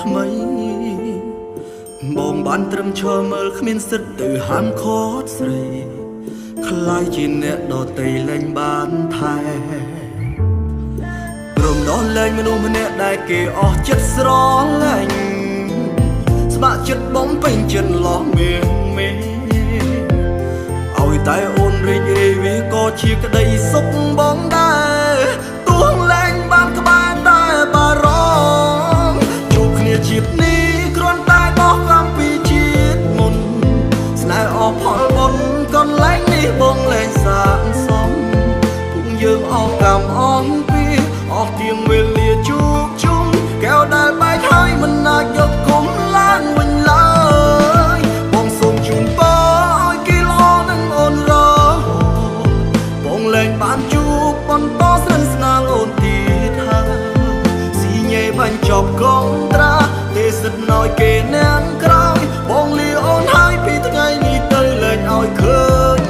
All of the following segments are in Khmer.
ថ្មីបងបានត្រឹមឈរមើលគ្មានសិទ្ធទៅហាមឃាត់ស្រីខ្លាយជាអ្នកដតីលែងបានថែព្រមដល់លែងមនុស្សម្នាក់ដែលគេអស់ចិត្តស្រឡាញ់ស្ម័គ្រចិត្តបំពេញចិត្តលោះមេមេឲ្យតែអូនរីករាយវាក៏ជាក្តីសុខបងដែរទួងលែងបានក្បែរតែបារម្ភជួបគ្នាជាតិនេះគ្រាន់តែបោះកំពីជាតិមុនស្នេហ៍អស់ផលបុណ្យកន្លែងនេះបងលែងសាកសមពួកយើងអស់កម្មអស់ពីអស់ទៀងវេលាជួបជុំកែវដែលបែកហើយមិនអាចយកគុំឡើងវិញឡើយបងសូមជូនពរឲ្យគីឡូនឹងអូនរបងលែងបានជួបបន្តស្និទ្ធស្នាលអូនទៀតហើយស៊ីញ៉េបាញ់ចប់កងត្រាទេសិតណយគេនាងក្រោយបងលីអូនហើយពីថ្ងៃនេះទៅលែងឲ្យឃើញ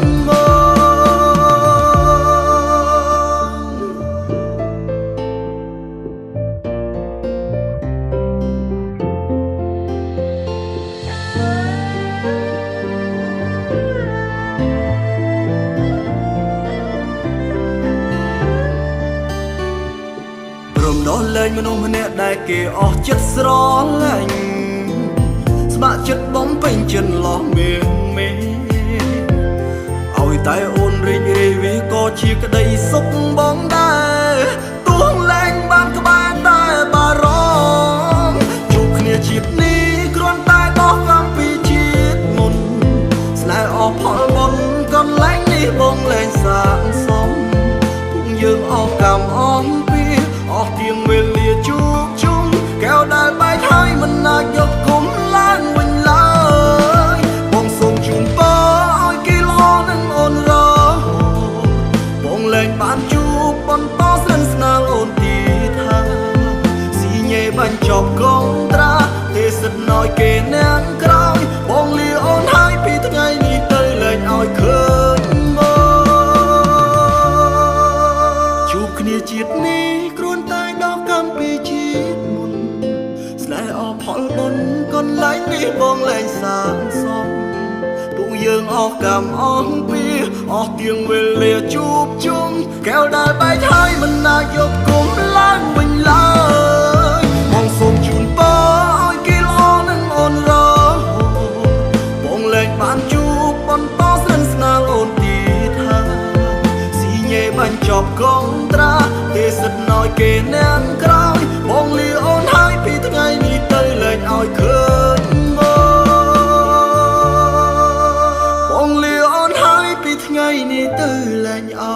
ដល់លែងមនុស្សម្នាក់ដែលគេអស់ចិត្តស្រឡាញ់ស្ម័គ្រចិត្តបំពេញចិត្តលោះមេមេឲ្យតែអូនរីករាយវាក៏ជាក្តីសុខបងដែរទួងលែងបានក្បែរតែបារម្ភជួបគ្នាជាតិនេះគ្រាន់តែបោះកំពីជាតិមុនស្នេហ៍អស់ផលបុណ្យកន្លែងនេះបងលែងសាកសមពួកយើងអស់កម្មអស់អស់ទៀងវេលាជួបជុំកែវដែលបែកហើយមិនអាចយកគុំឡើងវិញឡើយបងសូមជូនពរឲ្យគីឡូនឹងអូនរបងលែងបានជួបបន្តស្និទ្ធស្នាលអូនទៀតហើយស៊ីញ៉េបាញ់ចប់កងត្រាទេសិតណយគេនាងក្រោយបងលីអូនហើយពីថ្ងៃនេះទៅលែងឲ្យឃើញជួបគ្នាជាតិនេះពីជាតិមុនស្នេហ៍អស់ផលបុណ្យកន្លែងនេះបងលែងសាកសមពួកយើងអស់កម្មអស់ពីអស់ទៀងវេលាជួបជុំកែវដែលបែកហើយមិនអាចយកគុំឡើងវិញឡើយបងសូមជូនពរឲ្យគីឡូនឹងអូនរបងលែងបានជួបបន្តស្និទ្ធស្នាលអូនទៀតហើយស៊ីញ៉េបាញ់ចប់កងត្រាទេសិតណយគេនាងក្រោយបងលីអូនហើយពីថ្ងៃនេះទៅលែងឲ្យឃើញបងលីអូនហើយពីថ្ងៃនេះទៅលែងឲ្យ